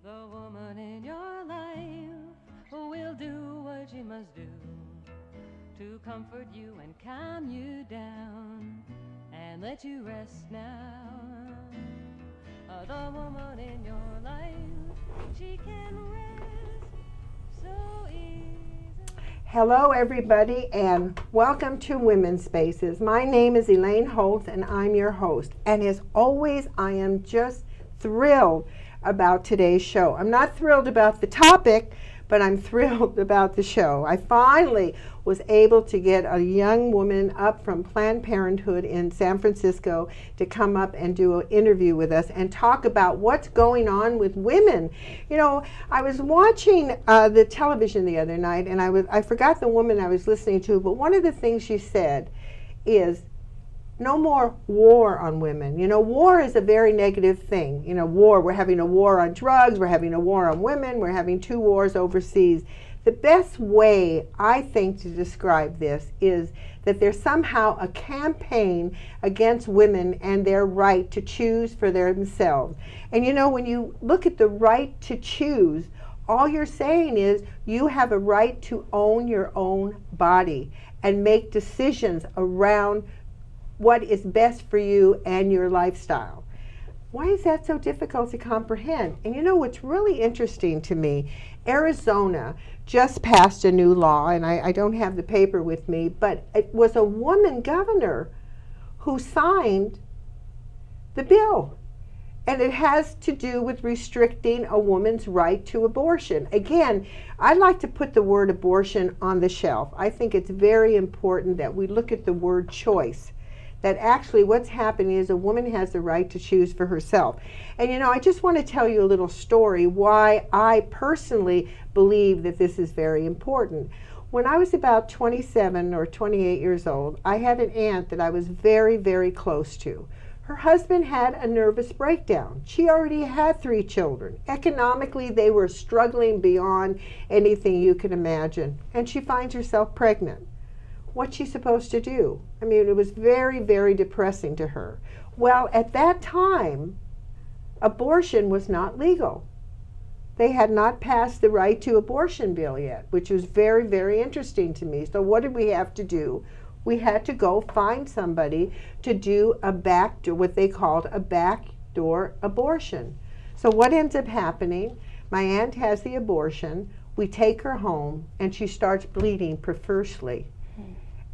The woman in your life who will do what she must do to comfort you and calm you down and let you rest now. The woman in your life, she can rest so easily. Hello everybody and welcome to Women's Spaces. My name is Elaine Holtz and I'm your host. And as always, I am just thrilled about today's show. I'm not thrilled about the topic, but I'm thrilled about the show. I finally was able to get a young woman up from Planned Parenthood in San Francisco to come up and do an interview with us and talk about what's going on with women. You know, I was watching the television the other night and I forgot the woman I was listening to, but one of the things she said is, no more war on women. You know, war is a very negative thing. You know, war, we're having a war on drugs, we're having a war on women, we're having 2 wars overseas. The best way, I think, to describe this is that there's somehow a campaign against women and their right to choose for themselves. And you know, when you look at the right to choose, all you're saying is you have a right to own your own body and make decisions around what is best for you and your lifestyle. Why is that so difficult to comprehend? And you know what's really interesting to me, Arizona just passed a new law, and I don't have the paper with me, but it was a woman governor who signed the bill. And it has to do with restricting a woman's right to abortion. Again, I'd like to put the word abortion on the shelf. I think it's very important that we look at the word choice. That actually what's happening is a woman has the right to choose for herself. And you know, I just want to tell you a little story why I personally believe that this is very important. When I was about 27 or 28 years old, I had an aunt that I was very, very close to. Her husband had a nervous breakdown. She already had 3 children. Economically, they were struggling beyond anything you can imagine. And she finds herself pregnant. What's she supposed to do? I mean, it was very, very depressing to her. Well, at that time, abortion was not legal. They had not passed the right to abortion bill yet, which was very, very interesting to me. So what did we have to do? We had to go find somebody to do a backdoor, what they called a backdoor abortion. So what ends up happening? My aunt has the abortion. We take her home, and she starts bleeding profusely.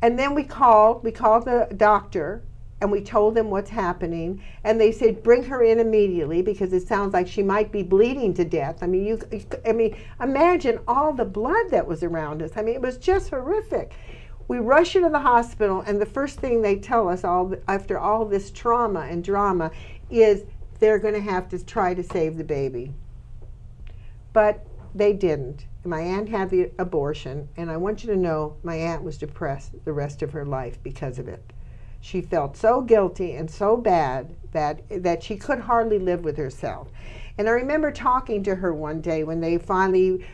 And then we called the doctor and we told them what's happening, and they said bring her in immediately because it sounds like she might be bleeding to death. I mean, imagine all the blood that was around us. I mean, it was just horrific. We rush her to the hospital, and the first thing they tell us after all this trauma and drama is they're going to have to try to save the baby. But they didn't. My aunt had the abortion, and I want you to know my aunt was depressed the rest of her life because of it. She felt so guilty and so bad that she could hardly live with herself. And I remember talking to her one day when they finally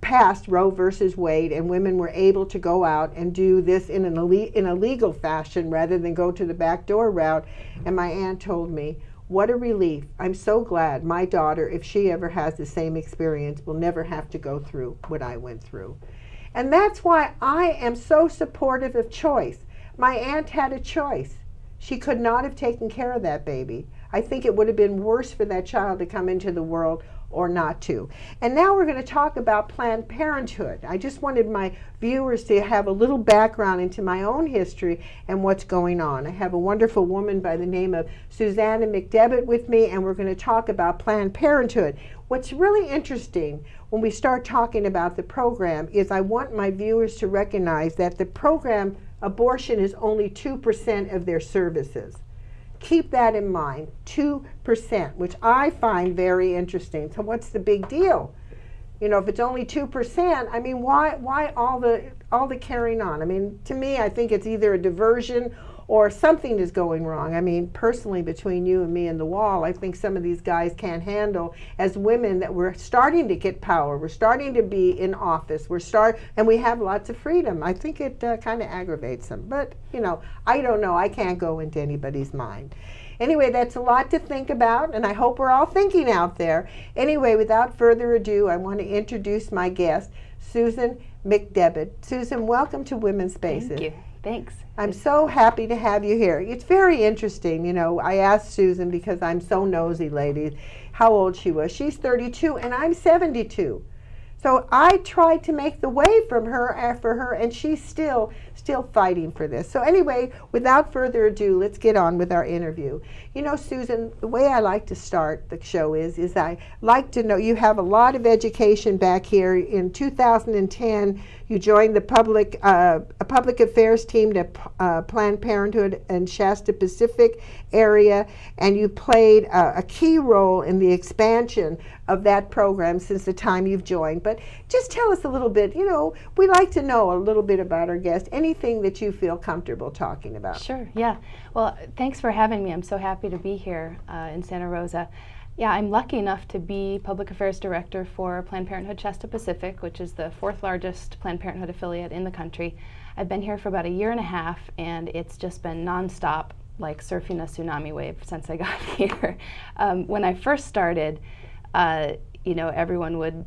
passed Roe versus Wade and women were able to go out and do this in a legal fashion rather than go to the backdoor route. And my aunt told me, what a relief. I'm so glad my daughter, if she ever has the same experience, will never have to go through what I went through. And that's why I am so supportive of choice. My aunt had a choice. She could not have taken care of that baby. I think it would have been worse for that child to come into the world or not to. And now we're going to talk about Planned Parenthood. I just wanted my viewers to have a little background into my own history and what's going on. I have a wonderful woman by the name of Susannah McDevitt with me, and we're going to talk about Planned Parenthood. What's really interesting when we start talking about the program is I want my viewers to recognize that the program, abortion is only 2% of their services. Keep that in mind, 2%, which I find very interesting. So what's the big deal? You know, if it's only 2%, I mean, why all all the carrying on? I mean, to me, I think it's either a diversion or something is going wrong. I mean, personally, between you and me and the wall, I think some of these guys can't handle, as women, that we're starting to get power. We're starting to be in office. And we have lots of freedom. I think it kind of aggravates them. But, you know, I don't know. I can't go into anybody's mind. Anyway, that's a lot to think about, and I hope we're all thinking out there. Anyway, without further ado, I want to introduce my guest, Susan McDevitt. Susan, welcome to Women's Spaces. Thank you. Thanks. I'm so happy to have you here. It's very interesting. You know, I asked Susan, because I'm so nosy, ladies, how old she was. She's 32, and I'm 72. So I tried to make the way for her, and she's still fighting for this. So anyway, without further ado, let's get on with our interview. You know, Susan, the way I like to start the show is I like to know, you have a lot of education back here. In 2010, you joined the public affairs team to Planned Parenthood in Shasta Pacific area, and you played a key role in the expansion of that program since the time you've joined. But just tell us a little bit, you know, we like to know a little bit about our guest, anything that you feel comfortable talking about. Sure, yeah. Well, thanks for having me. I'm so happy to be here in Santa Rosa. Yeah, I'm lucky enough to be Public Affairs Director for Planned Parenthood Shasta Pacific, which is the 4th largest Planned Parenthood affiliate in the country. I've been here for about a year and a half, and it's just been nonstop, like surfing a tsunami wave since I got here. When I first started, you know, everyone would,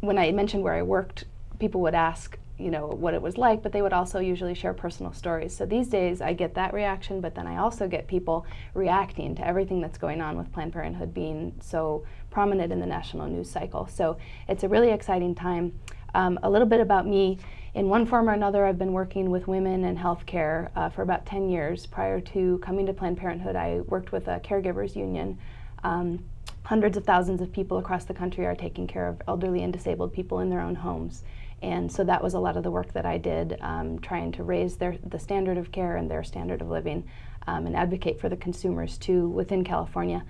when I mentioned where I worked, people would ask, you know, what it was like, but they would also usually share personal stories. So these days I get that reaction, but then I also get people reacting to everything that's going on with Planned Parenthood being so prominent in the national news cycle. So it's a really exciting time. A little bit about me. In one form or another, I've been working with women and healthcare for about 10 years. Prior to coming to Planned Parenthood, I worked with a caregivers union. Hundreds of thousands of people across the country are taking care of elderly and disabled people in their own homes. And so that was a lot of the work that I did, trying to raise the standard of care and their standard of living, and advocate for the consumers too within California.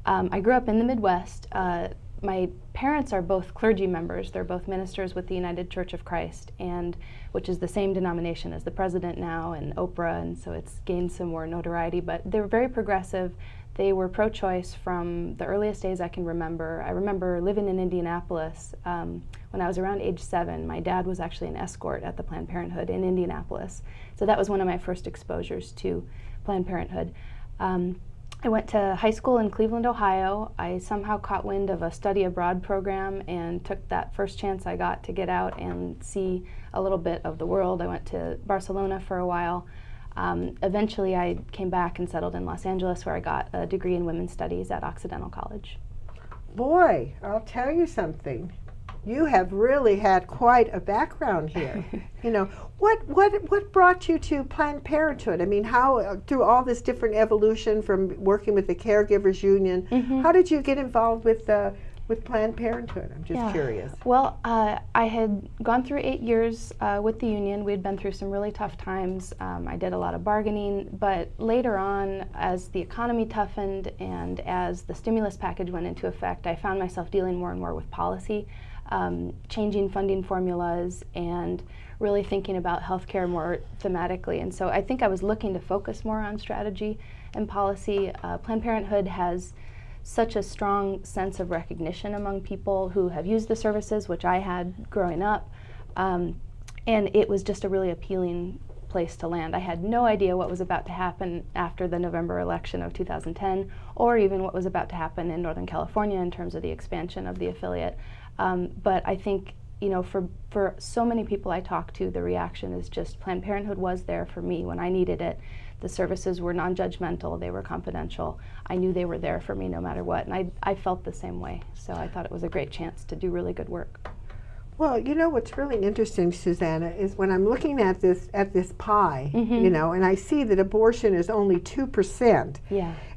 I grew up in the Midwest. My parents are both clergy members. They're both ministers with the United Church of Christ, and which is the same denomination as the president now and Oprah, and so it's gained some more notoriety. But they were very progressive. They were pro-choice from the earliest days I can remember. I remember living in Indianapolis when I was around age 7. My dad was actually an escort at the Planned Parenthood in Indianapolis. So that was one of my first exposures to Planned Parenthood. I went to high school in Cleveland, Ohio. I somehow caught wind of a study abroad program and took that first chance I got to get out and see a little bit of the world. I went to Barcelona for a while. Eventually I came back and settled in Los Angeles, where I got a degree in women's studies at Occidental College. Boy, I'll tell you something. You have really had quite a background here. You know, what brought you to Planned Parenthood? I mean, how, through all this different evolution from working with the Caregivers Union, how did you get involved with Planned Parenthood? I'm just curious. Well, I had gone through 8 years with the union. We'd been through some really tough times. I did a lot of bargaining, but later on, as the economy toughened and as the stimulus package went into effect, I found myself dealing more and more with policy, changing funding formulas, and really thinking about healthcare more thematically. And so I think I was looking to focus more on strategy and policy. Planned Parenthood has such a strong sense of recognition among people who have used the services, which I had growing up, and it was just a really appealing place to land. I had no idea what was about to happen after the November election of 2010, or even what was about to happen in Northern California in terms of the expansion of the affiliate. But I think, you know, for so many people I talk to, the reaction is just Planned Parenthood was there for me when I needed it. The services were non-judgmental, they were confidential. I knew they were there for me no matter what, and I felt the same way. So I thought it was a great chance to do really good work. Well, you know what's really interesting, Susannah, is when I'm looking at this pie, you know, and I see that abortion is only 2%,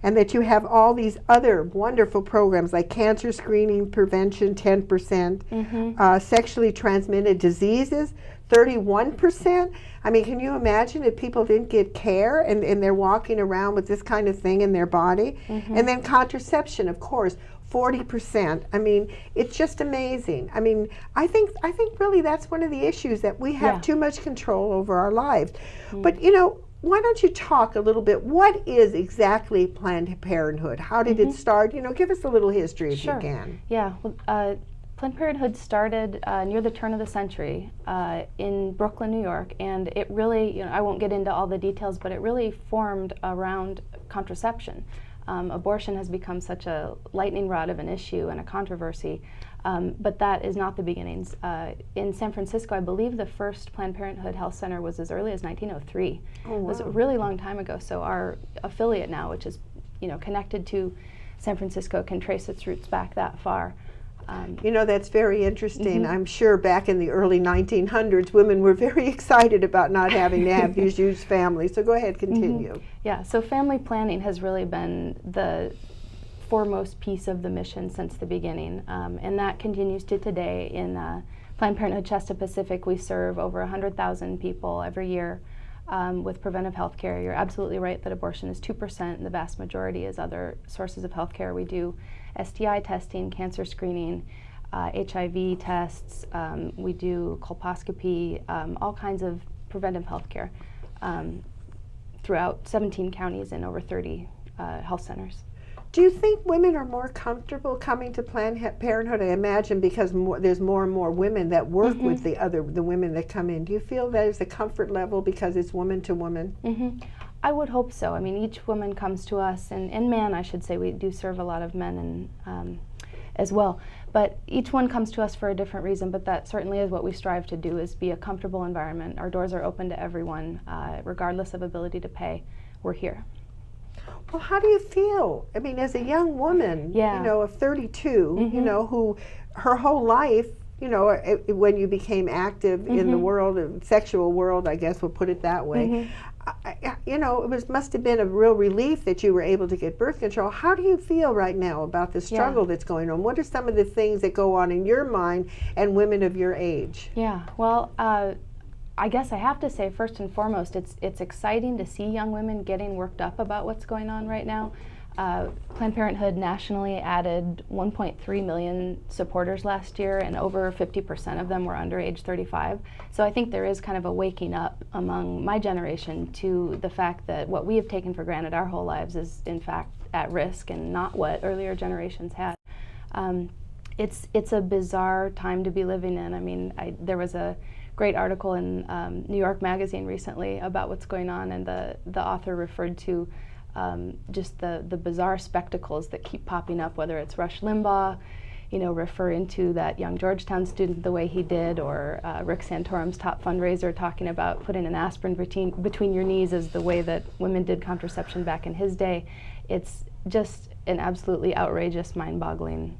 and that you have all these other wonderful programs like cancer screening prevention, 10%, sexually transmitted diseases, 31%. I mean, can you imagine if people didn't get care and they're walking around with this kind of thing in their body? And then contraception, of course, 40%. I mean, it's just amazing. I mean, I think really that's one of the issues, that we have too much control over our lives. But you know, why don't you talk a little bit, what is exactly Planned Parenthood? How did it start? You know, give us a little history if you can. Yeah, well, Planned Parenthood started near the turn of the century in Brooklyn, New York, and it really, you know, I won't get into all the details, but it really formed around contraception. Abortion has become such a lightning rod of an issue and a controversy, but that is not the beginnings. In San Francisco, I believe the first Planned Parenthood Health Center was as early as 1903. Oh, wow. It was a really long time ago, so our affiliate now, which is, you know, connected to San Francisco, can trace its roots back that far. You know, that's very interesting. I'm sure back in the early 1900s, women were very excited about not having to have these huge families. So go ahead, continue. Yeah, so family planning has really been the foremost piece of the mission since the beginning, and that continues to today. In Planned Parenthood Chester Pacific, we serve over 100,000 people every year with preventive health care. You're absolutely right that abortion is 2%, and the vast majority is other sources of health care. We do STI testing, cancer screening, HIV tests, we do colposcopy, all kinds of preventive health care throughout 17 counties and over 30 health centers. Do you think women are more comfortable coming to Planned Parenthood? I imagine because there's more and more women that work with the women that come in. Do you feel that is a comfort level because it's woman to woman? I would hope so. I mean, each woman comes to us, and man, I should say, we do serve a lot of men and as well. But each one comes to us for a different reason, but that certainly is what we strive to do, is be a comfortable environment. Our doors are open to everyone, regardless of ability to pay. We're here. Well, how do you feel? I mean, as a young woman, you know, of 32, you know, who her whole life, you know, when you became active in the world, sexual world, I guess we'll put it that way, you know, it must have been a real relief that you were able to get birth control. How do you feel right now about the struggle that's going on? What are some of the things that go on in your mind and women of your age? Yeah, well, I guess I have to say, first and foremost, it's exciting to see young women getting worked up about what's going on right now. Planned Parenthood nationally added 1.3 million supporters last year, and over 50% of them were under age 35. So I think there is kind of a waking up among my generation to the fact that what we have taken for granted our whole lives is in fact at risk, and not what earlier generations had. It's a bizarre time to be living in. I mean, there was a great article in New York Magazine recently about what's going on, and the author referred to just the bizarre spectacles that keep popping up, whether it's Rush Limbaugh, you know, referring to that young Georgetown student the way he did, or Rick Santorum's top fundraiser talking about putting an aspirin between your knees as the way that women did contraception back in his day. It's just an absolutely outrageous, mind-boggling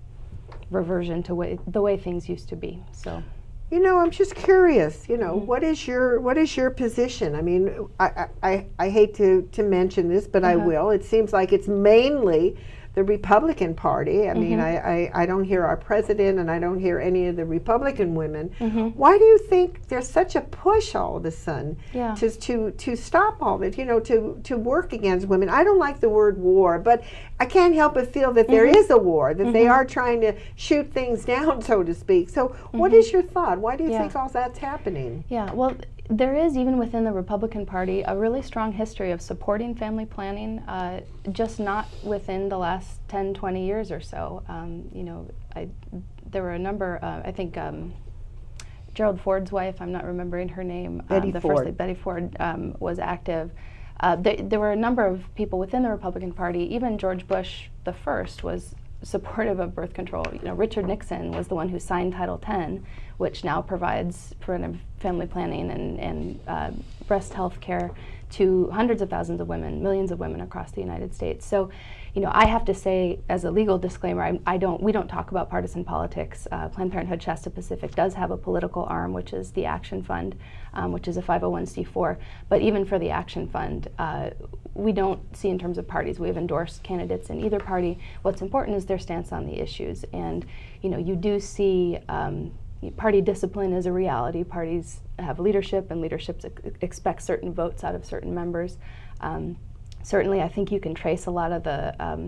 reversion to the way things used to be. So. You know, I'm just curious, you know, what is your position? I mean, I hate to mention this, but I will. It seems like it's mainly the Republican Party. I mean, I don't hear our president, and I don't hear any of the Republican women. Why do you think there's such a push all of a sudden to stop all this, you know, to work against women? I don't like the word war, but I can't help but feel that there is a war, that they are trying to shoot things down, so to speak. So what is your thought? Why do you think all that's happening? Yeah, well, there is, even within the Republican Party, a really strong history of supporting family planning, just not within the last 10, 20 years or so. You know, there were a number, I think Gerald Ford's wife, I'm not remembering her name, Betty Ford. Betty Ford was active. There were a number of people within the Republican Party. Even George Bush the first was supportive of birth control. You know, Richard Nixon was the one who signed Title X, which now provides preventive family planning and breast health care to hundreds of thousands of women, millions of women across the United States. So, you know, I have to say, as a legal disclaimer, we don't talk about partisan politics. Planned Parenthood Shasta Pacific does have a political arm, which is the Action Fund, which is a 501c4. But even for the Action Fund, we don't see in terms of parties. We have endorsed candidates in either party. What's important is their stance on the issues. And, you know, you do see party discipline is a reality. Parties have leadership, and leadership expect certain votes out of certain members. Certainly, I think you can trace a lot of the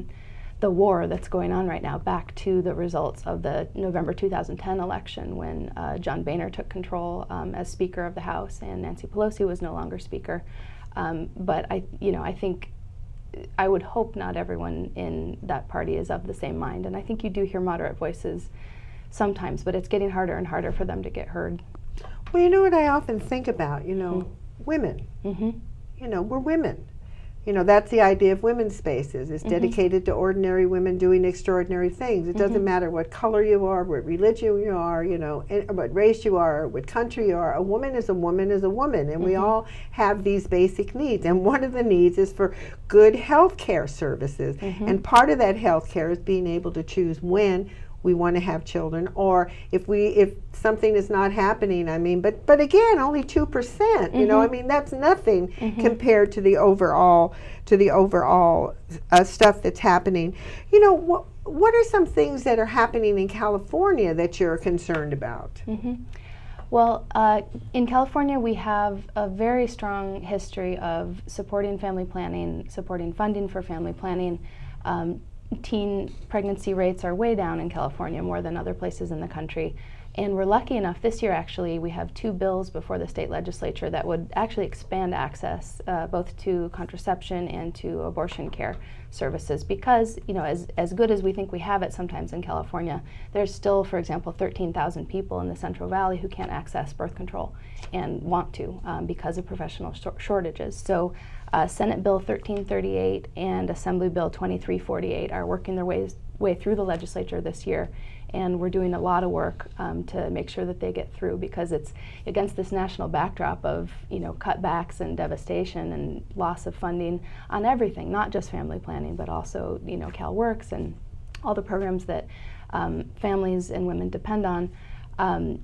the war that's going on right now back to the results of the November 2010 election when John Boehner took control as Speaker of the House and Nancy Pelosi was no longer Speaker. But I think I would hope not everyone in that party is of the same mind, and I think you do hear moderate voices sometimes, but it's getting harder and harder for them to get heard. Well, you know what I often think about, women. We're women. That's the idea of women's spaces. It's dedicated to ordinary women doing extraordinary things. It doesn't matter what color you are, what religion you are, what race you are, what country you are. A woman is a woman is a woman, and we all have these basic needs. And one of the needs is for good health care services. And part of that health care is being able to choose when we want to have children, or if something is not happening. But again, only 2%. That's nothing compared to the overall stuff that's happening. What are some things that are happening in California that you're concerned about? Well, in California, we have a very strong history of supporting family planning, supporting funding for family planning. Teen pregnancy rates are way down in California, more than other places in the country. And we're lucky enough this year, actually, we have 2 bills before the state legislature that would actually expand access both to contraception and to abortion care services, because, as good as we think we have it sometimes in California, there's still, for example, 13,000 people in the Central Valley who can't access birth control and want to because of professional shortages. So Senate Bill 1338 and Assembly Bill 2348 are working their way through the legislature this year, and we're doing a lot of work to make sure that they get through, because it's against this national backdrop of cutbacks and devastation and loss of funding on everything, not just family planning, but also CalWorks and all the programs that families and women depend on.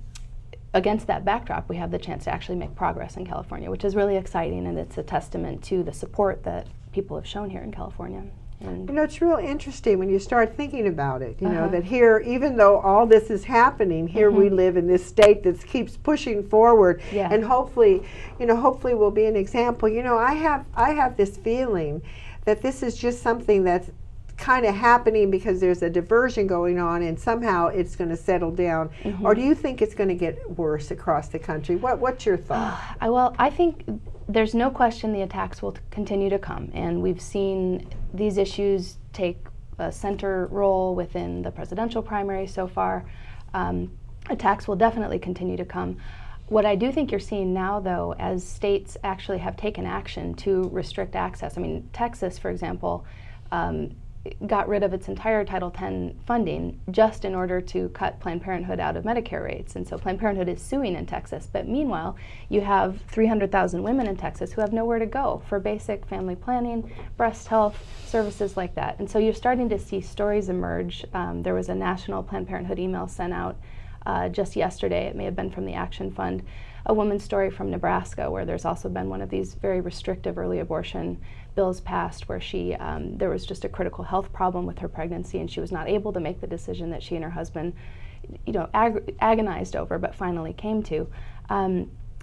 Against that backdrop, we have the chance to actually make progress in California, which is really exciting, and it's a testament to the support that people have shown here in California. And it's real interesting when you start thinking about it, that here, even though all this is happening, here we live in this state that keeps pushing forward, and hopefully will be an example. I have this feeling that this is just something that's kind of happening because there's a diversion going on, and somehow it's going to settle down. Or do you think it's going to get worse across the country? What's your thought? Well, I think there's no question the attacks will continue to come, and we've seen these issues take a center role within the presidential primary so far. Attacks will definitely continue to come. What I do think you're seeing now, though, as states actually have taken action to restrict access. Texas, for example, got rid of its entire Title X funding just in order to cut Planned Parenthood out of Medicare rates. And so Planned Parenthood is suing in Texas. But meanwhile, you have 300,000 women in Texas who have nowhere to go for basic family planning, breast health, services like that. And so you're starting to see stories emerge. There was a national Planned Parenthood email sent out just yesterday. It may have been from the Action Fund. A woman's story from Nebraska, where there's also been one of these very restrictive early abortion bills passed, where there was just a critical health problem with her pregnancy, and she was not able to make the decision that she and her husband, agonized over, but finally came to.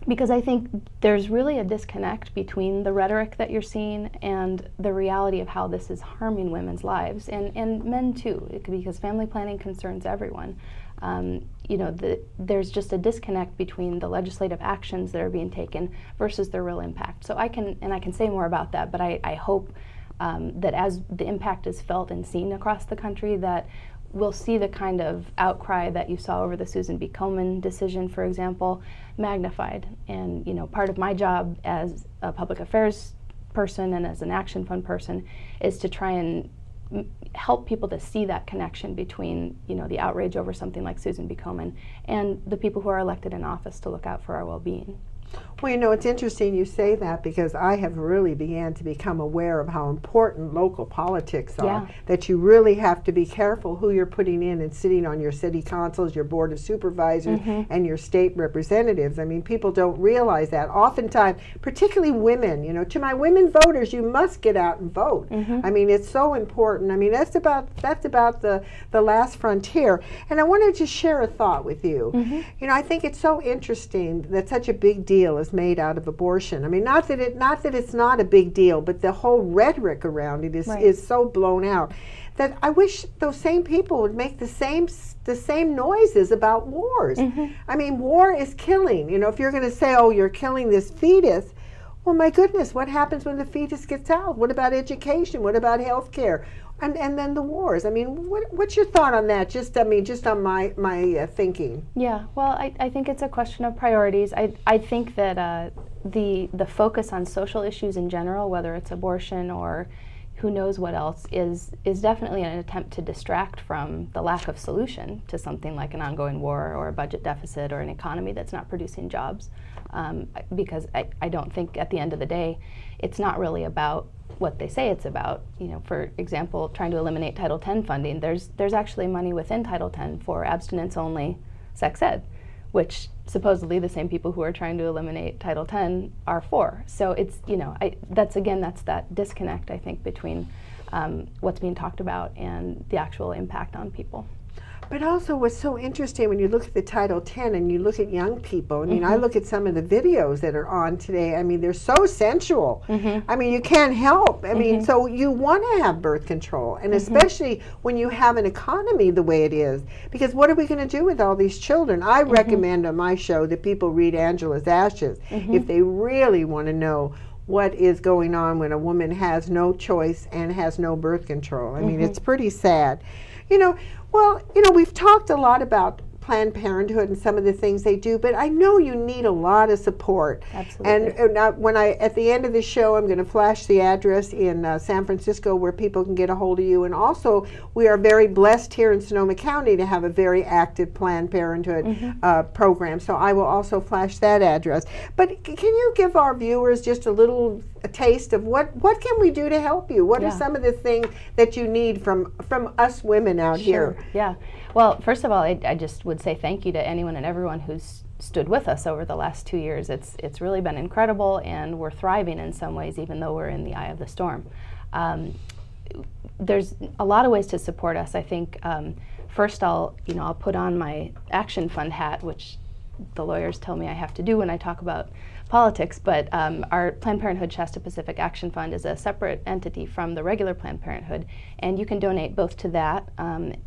Because I think there's really a disconnect between the rhetoric that you're seeing and the reality of how this is harming women's lives, and men too, because family planning concerns everyone. There's just a disconnect between the legislative actions that are being taken versus their real impact. So I can say more about that, but I hope that as the impact is felt and seen across the country, that we'll see the kind of outcry that you saw over the Susan B. Komen decision, for example, magnified. And part of my job as a public affairs person and as an Action Fund person is to try and help people to see that connection between the outrage over something like Susan B. Komen and the people who are elected in office to look out for our well-being. Well, it's interesting you say that, because I have really began to become aware of how important local politics are, that you really have to be careful who you're putting in and sitting on your city councils, your board of supervisors, and your state representatives. People don't realize that. Oftentimes, particularly women, to my women voters, you must get out and vote. It's so important. That's about the last frontier. And I wanted to share a thought with you. I think it's so interesting that such a big deal deal is made out of abortion. I mean, not that it's not a big deal, but the whole rhetoric around it is so blown out that I wish those same people would make the same noises about wars. I mean, war is killing. You know, if you're going to say, oh, you're killing this fetus, well, my goodness, what happens when the fetus gets out? What about education? What about health care? And then the wars. I mean, what's your thought on that? Just on my thinking. Yeah, well, I think it's a question of priorities. I think that the focus on social issues in general, whether it's abortion or who knows what else, is definitely an attempt to distract from the lack of solution to something like an ongoing war or a budget deficit or an economy that's not producing jobs. Because I don't think at the end of the day, it's not really about what they say it's about. You know, for example, trying to eliminate Title X funding, there's actually money within Title X for abstinence-only sex ed, which supposedly the same people who are trying to eliminate Title X are for. So it's, you know, that's that disconnect, I think, between what's being talked about and the actual impact on people. But also what's so interesting when you look at the Title X and you look at young people, I mean, I look at some of the videos that are on today, I mean, they're so sensual. I mean, you can't help. I mean, so you want to have birth control, and especially when you have an economy the way it is, because what are we going to do with all these children? I recommend on my show that people read Angela's Ashes if they really want to know what is going on when a woman has no choice and has no birth control. I mean, it's pretty sad. You know, well, you know, we've talked a lot about Planned Parenthood and some of the things they do, but I know you need a lot of support. Absolutely. And at the end of the show, I'm going to flash the address in San Francisco where people can get a hold of you. And also, we are very blessed here in Sonoma County to have a very active Planned Parenthood program. So I will also flash that address. But can you give our viewers just a taste of what can we do to help you? What are some of the things that you need from us women out here? Yeah. Well, first of all, I just would say thank you to anyone and everyone who's stood with us over the last 2 years. It's really been incredible, and we're thriving in some ways, even though we're in the eye of the storm. There's a lot of ways to support us. I think first I'll put on my Action Fund hat, which the lawyers tell me I have to do when I talk about politics, but our Planned Parenthood Shasta Pacific Action Fund is a separate entity from the regular Planned Parenthood, and you can donate both to that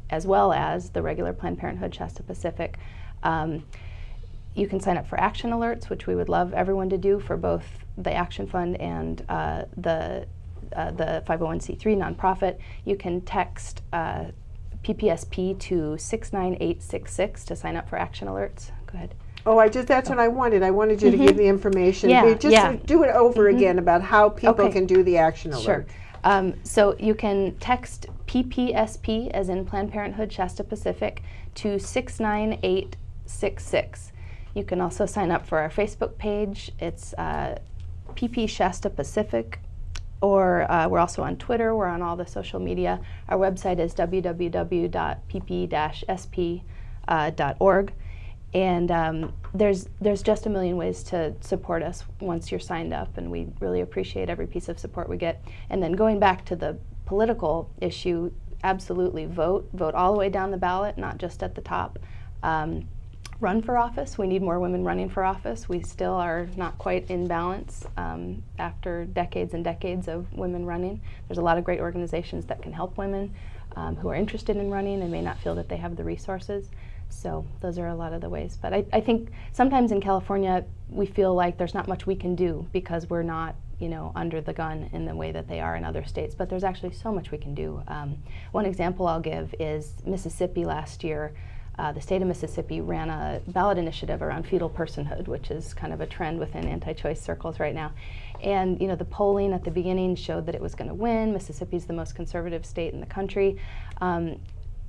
as well as the regular Planned Parenthood Shasta Pacific. You can sign up for action alerts, which we would love everyone to do for both the Action Fund and the 501c3 nonprofit. You can text PPSP to 69866 to sign up for action alerts. Go ahead. Oh, that's what I wanted. I wanted you to give the information. Do it over again about how people can do the action alert. Sure. So you can text PPSP, as in Planned Parenthood Shasta Pacific, to 69866. You can also sign up for our Facebook page. It's PP Shasta Pacific, or we're also on Twitter. We're on all the social media. Our website is www.pp-sp.org. And there's just a million ways to support us once you're signed up, and we really appreciate every piece of support we get. And then going back to the political issue, absolutely vote all the way down the ballot, not just at the top. Run for office. We need more women running for office. We still are not quite in balance after decades and decades of women running. There's a lot of great organizations that can help women who are interested in running and may not feel that they have the resources. So those are a lot of the ways. But I think sometimes in California we feel like there's not much we can do because we're not, under the gun in the way that they are in other states. But there's actually so much we can do. One example I'll give is Mississippi last year. The state of Mississippi ran a ballot initiative around fetal personhood, which is kind of a trend within anti-choice circles right now. And the polling at the beginning showed that it was going to win. Mississippi's the most conservative state in the country.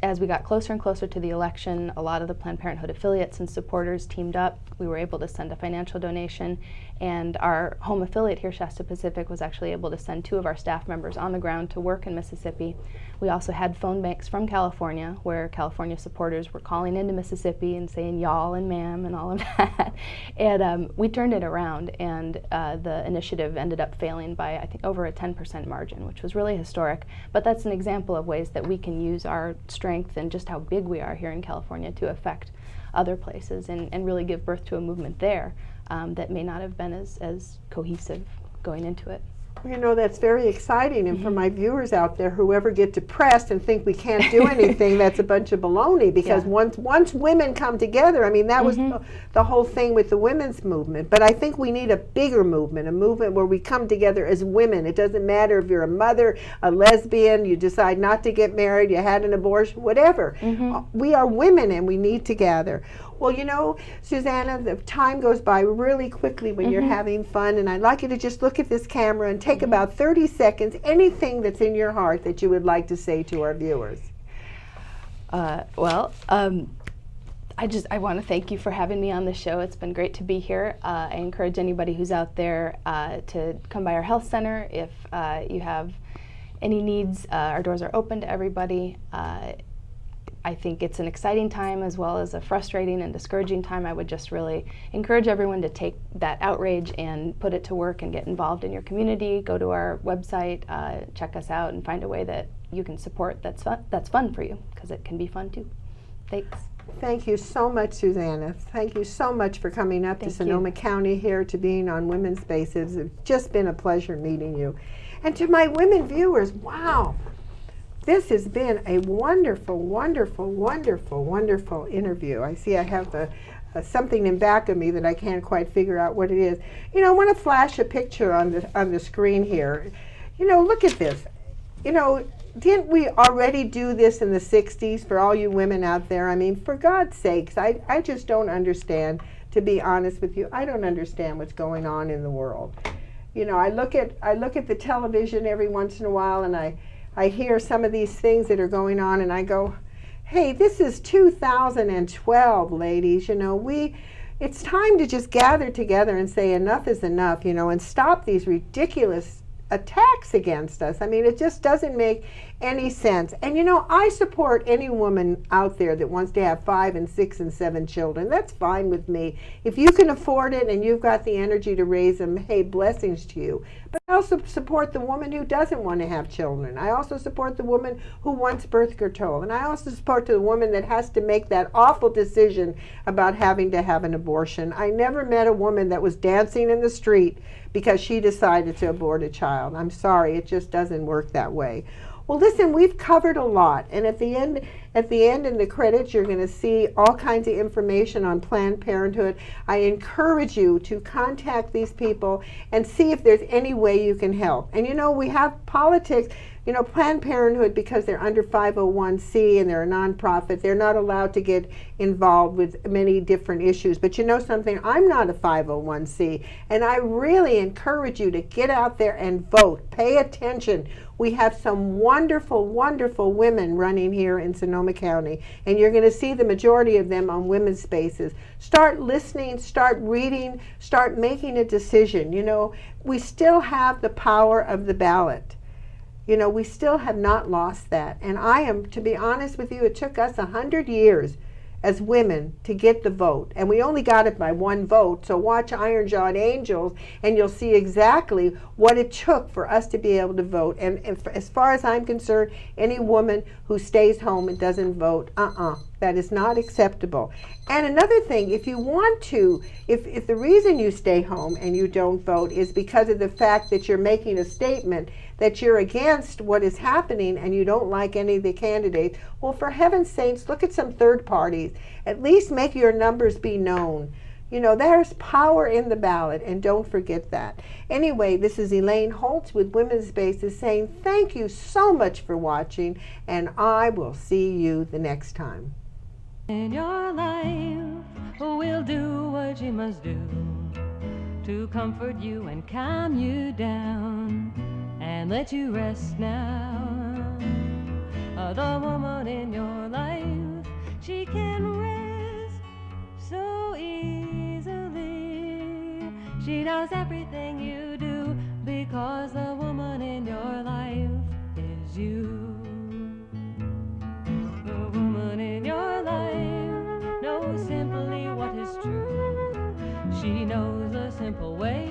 As we got closer and closer to the election, a lot of the Planned Parenthood affiliates and supporters teamed up. We were able to send a financial donation, and our home affiliate here, Shasta Pacific, was actually able to send 2 of our staff members on the ground to work in Mississippi. We also had phone banks from California, where California supporters were calling into Mississippi and saying y'all and ma'am and all of that. And we turned it around, and the initiative ended up failing by, I think, over a 10% margin, which was really historic. But that's an example of ways that we can use our strength and just how big we are here in California to affect other places and really give birth to a movement there. that may not have been as cohesive going into it. You know, that's very exciting, and for my viewers out there, whoever get depressed and think we can't do anything, that's a bunch of baloney, because once women come together, I mean, that was the whole thing with the women's movement. But I think we need a bigger movement, a movement where we come together as women. It doesn't matter if you're a mother, a lesbian, you decide not to get married, you had an abortion, whatever. We are women and we need to gather. Well, you know, Susannah, the time goes by really quickly when you're having fun, and I'd like you to just look at this camera and take about 30 seconds, anything that's in your heart that you would like to say to our viewers. I want to thank you for having me on the show. It's been great to be here. I encourage anybody who's out there to come by our health center. If you have any needs, our doors are open to everybody. I think it's an exciting time as well as a frustrating and discouraging time. I would just really encourage everyone to take that outrage and put it to work and get involved in your community. Go to our website, check us out, and find a way that you can support that's fun for you, because it can be fun too. Thanks. Thank you so much, Susannah. Thank you so much for coming up to Sonoma County here, to being on Women's Spaces. It's just been a pleasure meeting you. And to my women viewers, wow. This has been a wonderful, wonderful, wonderful, wonderful interview. I see I have something in back of me that I can't quite figure out what it is. You know, I want to flash a picture on the screen here. You know, look at this. You know, didn't we already do this in the 60s for all you women out there? I mean, for God's sakes, I just don't understand, to be honest with you. I don't understand what's going on in the world. You know, I look at the television every once in a while, and I hear some of these things that are going on, and I go, hey, this is 2012, ladies. You know, it's time to just gather together and say enough is enough, you know, and stop these ridiculous attacks against us. I mean, it just doesn't make any sense. And you know, I support any woman out there that wants to have 5 and 6 and 7 children. That's fine with me. If you can afford it and you've got the energy to raise them, hey, blessings to you. But I also support the woman who doesn't want to have children. I also support the woman who wants birth control. And I also support the woman that has to make that awful decision about having to have an abortion. I never met a woman that was dancing in the street because she decided to abort a child. I'm sorry, it just doesn't work that way. Well, listen, we've covered a lot, and at the end in the credits, you're going to see all kinds of information on Planned Parenthood. I encourage you to contact these people and see if there's any way you can help. And you know, we have politics. You know, Planned Parenthood, because they're under 501c and they're a nonprofit, they're not allowed to get involved with many different issues. But you know something? I'm not a 501c, and I really encourage you to get out there and vote. Pay attention. We have some wonderful, wonderful women running here in Sonoma County, and you're going to see the majority of them on Women's Spaces. Start listening, start reading, start making a decision. You know, we still have the power of the ballot. You know, we still have not lost that. And I am, to be honest with you, it took us 100 years as women to get the vote. And we only got it by 1 vote. So watch Iron Jawed Angels and you'll see exactly what it took for us to be able to vote. And as far as I'm concerned, any woman who stays home and doesn't vote, that is not acceptable. And another thing, if you want to, if the reason you stay home and you don't vote is because of the fact that you're making a statement that you're against what is happening and you don't like any of the candidates, well, for heaven's sakes, look at some third parties. At least make your numbers be known. You know, there's power in the ballot, and don't forget that. Anyway, this is Elaine Holtz with Women's Spaces saying thank you so much for watching, and I will see you the next time. In your life, we'll do what you must do to comfort you and calm you down and let you rest now. The woman in your life, she can rest so easily. She knows everything you do because the woman in your life is you. The woman in your life knows simply what is true. She knows a simple way